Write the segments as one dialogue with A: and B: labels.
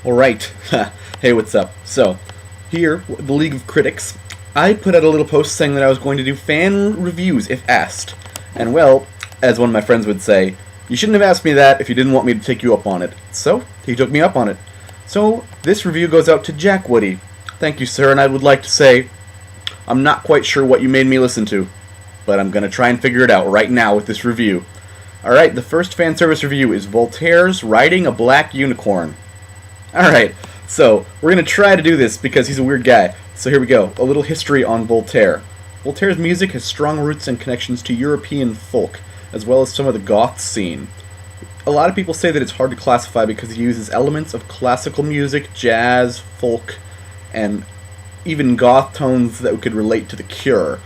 A: Alright, hey, what's up? So, here, the League of Critics, I put out a little post saying that I was going to do fan reviews if asked. And well, as one of my friends would say, you shouldn't have asked me that if you didn't want me to take you up on it. So, he took me up on it. So, this review goes out to Jack Woody. Thank you, sir, and I would like to say, I'm not quite sure what you made me listen to, but I'm going to try and figure it out right now with this review. Alright, the first fan service review is Voltaire's Riding a Black Unicorn. Alright, so we're going to try to do this because he's a weird guy. So here we go, a little history on Voltaire. Voltaire's music has strong roots and connections to European folk, as well as some of the goth scene. A lot of people say that it's hard to classify because he uses elements of classical music, jazz, folk, and even goth tones that could relate to The Cure.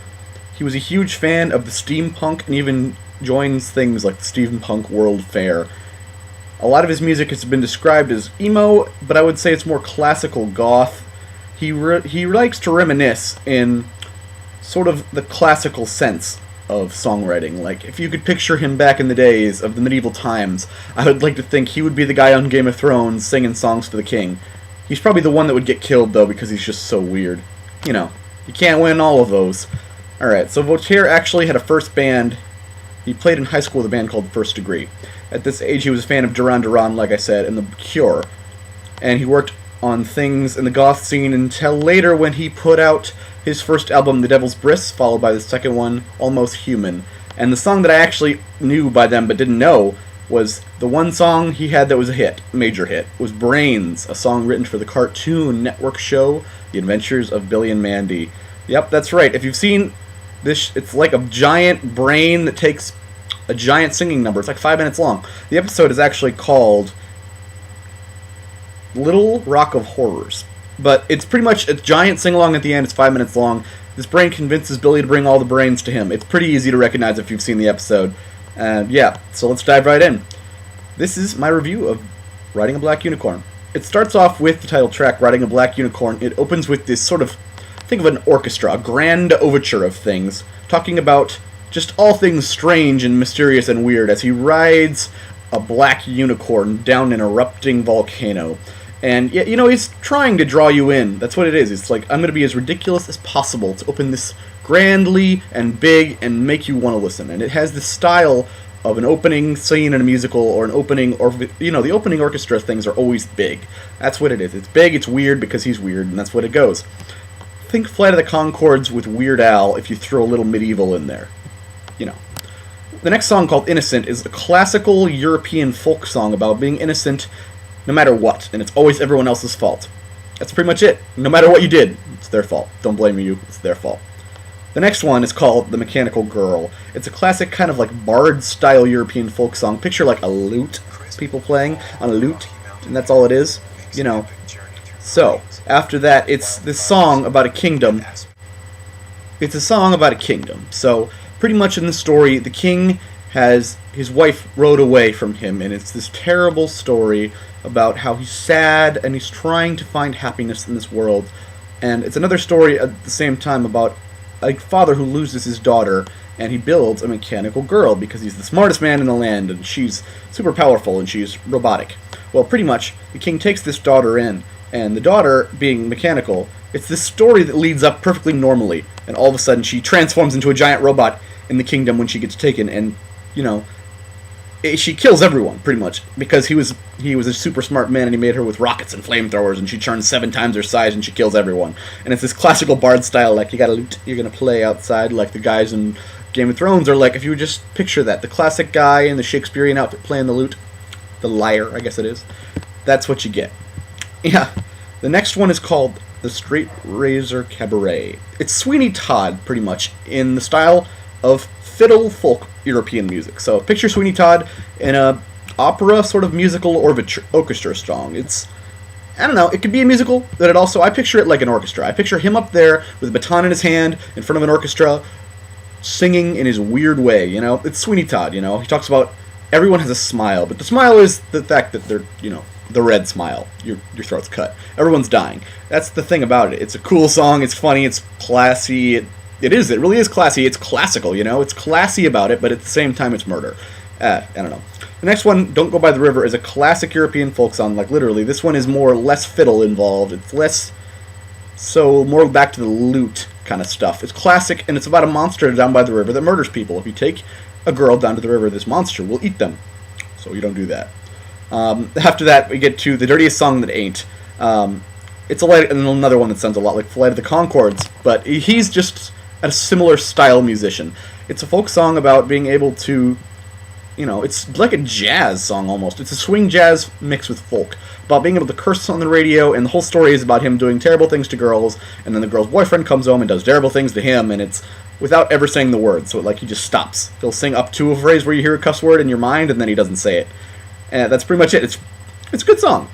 A: He was a huge fan of the steampunk and even joins things like the Steampunk World Fair. A lot of his music has been described as emo, but I would say it's more classical goth. He likes to reminisce in sort of the classical sense of songwriting. Like, if you could picture him back in the days of the medieval times, I would like to think he would be the guy on Game of Thrones singing songs for the king. He's probably the one that would get killed, though, because he's just so weird. You know, you can't win all of those. Alright, so Voltaire actually had a first band. He played in high school with a band called First Degree. At this age, he was a fan of Duran Duran, like I said, and The Cure. And he worked on things in the goth scene until later when he put out his first album, The Devil's Bris, followed by the second one, Almost Human. And the song that I actually knew by them but didn't know was the one song he had that was a hit, major hit, was Brains, a song written for the Cartoon Network show, The Adventures of Billy and Mandy. Yep, that's right. If you've seen this, it's like a giant brain that takes a giant singing number. It's like 5 minutes long. The episode is actually called Little Rock of Horrors. But it's pretty much a giant sing-along at the end. It's 5 minutes long. This brain convinces Billy to bring all the brains to him. It's pretty easy to recognize if you've seen the episode. Yeah, so let's dive right in. This is my review of Riding a Black Unicorn. It starts off with the title track, Riding a Black Unicorn. It opens with this sort of, think of an orchestra, a grand overture of things, talking about just all things strange and mysterious and weird as he rides a black unicorn down an erupting volcano. And, you know, he's trying to draw you in. That's what it is. It's like, I'm going to be as ridiculous as possible to open this grandly and big and make you want to listen. And it has the style of an opening scene in a musical or an opening, or, you know, the opening orchestra things are always big. That's what it is. It's big, it's weird because he's weird, and that's what it goes. Think Flight of the Conchords with Weird Al if you throw a little medieval in there. You know. The next song, called Innocent, is a classical European folk song about being innocent no matter what, and it's always everyone else's fault. That's pretty much it. No matter what you did, it's their fault. Don't blame you, it's their fault. The next one is called The Mechanical Girl. It's a classic kind of like bard-style European folk song. Picture like a lute, people playing on a lute, and that's all it is, you know. So, after that, it's this song about a kingdom. It's a song about a kingdom. So, pretty much in the story, the king has his wife rode away from him, and it's this terrible story about how he's sad and he's trying to find happiness in this world. And it's another story at the same time about a father who loses his daughter, and he builds a mechanical girl because he's the smartest man in the land, and she's super powerful and she's robotic. Well, pretty much, the king takes this daughter in, and the daughter, being mechanical, it's this story that leads up perfectly normally, and all of a sudden she transforms into a giant robot in the kingdom when she gets taken, and, you know, she kills everyone, pretty much, because he was a super smart man, and he made her with rockets and flamethrowers, and she turns 7 times her size, and she kills everyone. And it's this classical bard style, like, you got a lute, you're gonna play outside, like the guys in Game of Thrones, or like, if you would just picture that, the classic guy in the Shakespearean outfit playing the lute, the lyre, I guess it is, that's what you get. Yeah, the next one is called The Straight Razor Cabaret. It's Sweeney Todd, pretty much, in the style of fiddle folk European music. So picture Sweeney Todd in a opera sort of musical orchestra song. It's, I don't know, it could be a musical, but I picture it like an orchestra. I picture him up there with a baton in his hand in front of an orchestra singing in his weird way, you know? It's Sweeney Todd, you know? He talks about everyone has a smile, but the smile is the fact that they're, you know, the red smile. Your throat's cut. Everyone's dying. That's the thing about it. It's a cool song, it's funny, it's classy, it really is classy. It's classical, you know? It's classy about it, but at the same time it's murder. I don't know. The next one, Don't Go By the River, is a classic European folk song, like literally. This one is less fiddle involved. It's less, so more back to the lute kind of stuff. It's classic, and it's about a monster down by the river that murders people. If you take a girl down to the river, this monster will eat them. So you don't do that. After that, we get to The Dirtiest Song That Ain't. It's another one that sounds a lot like Flight of the Conchords, but he's just a similar style musician. It's a folk song about being able to, it's like a jazz song almost. It's a swing jazz mixed with folk, about being able to curse on the radio, and the whole story is about him doing terrible things to girls, and then the girl's boyfriend comes home and does terrible things to him, and it's without ever saying the word, so he just stops. He'll sing up to a phrase where you hear a cuss word in your mind, and then he doesn't say it. And that's pretty much it. It's a good song.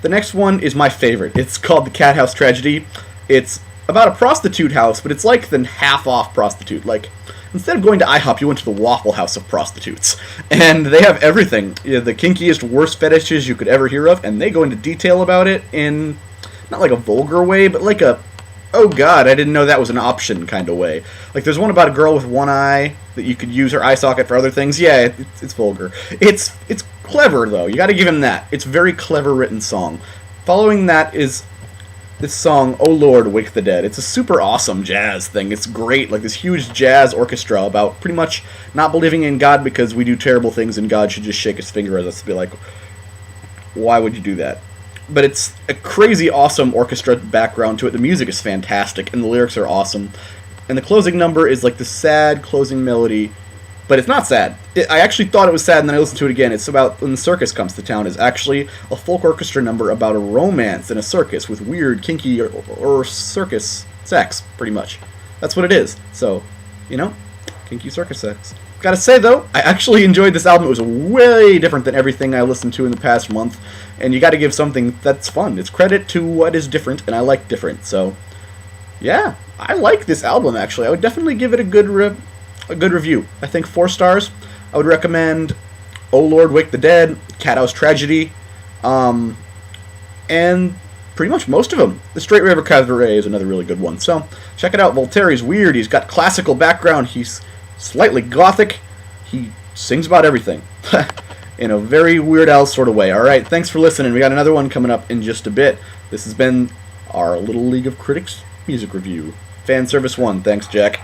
A: The next one is my favorite. It's called The Cat House Tragedy. It's about a prostitute house, but it's like the half-off prostitute. Like, instead of going to IHOP, you went to the Waffle House of prostitutes. And they have everything. The kinkiest, worst fetishes you could ever hear of, and they go into detail about it in, not like a vulgar way, but like a, oh god, I didn't know that was an option kind of way. Like, there's one about a girl with one eye that you could use her eye socket for other things. Yeah, it's vulgar. It's clever, though. You gotta give him that. It's a very clever written song. Following that is this song, Oh Lord, Wake the Dead. It's a super awesome jazz thing. It's great, like this huge jazz orchestra about pretty much not believing in God because we do terrible things and God should just shake his finger at us and be like, why would you do that? But it's a crazy awesome orchestra background to it. The music is fantastic and the lyrics are awesome. And the closing number is like the sad closing melody, but it's not sad. I actually thought it was sad, and then I listened to it again. It's about when the circus comes to town. It's actually a folk orchestra number about a romance in a circus with weird, kinky, or circus sex, pretty much. That's what it is. So, kinky circus sex. Gotta say, though, I actually enjoyed this album. It was way different than everything I listened to in the past month, and you gotta give something that's fun. It's credit to what is different, and I like different. So, yeah, I like this album, actually. I would definitely give it a good review. I think 4 stars. I would recommend Oh Lord, Wake the Dead, Cat House Tragedy, and pretty much most of them. The Straight River Cabaret is another really good one. So, check it out. Voltaire is weird. He's got classical background. He's slightly gothic. He sings about everything in a very Weird Al sort of way. Alright, thanks for listening. We got another one coming up in just a bit. This has been our Little League of Critics music review. Fan Service 1. Thanks, Jack.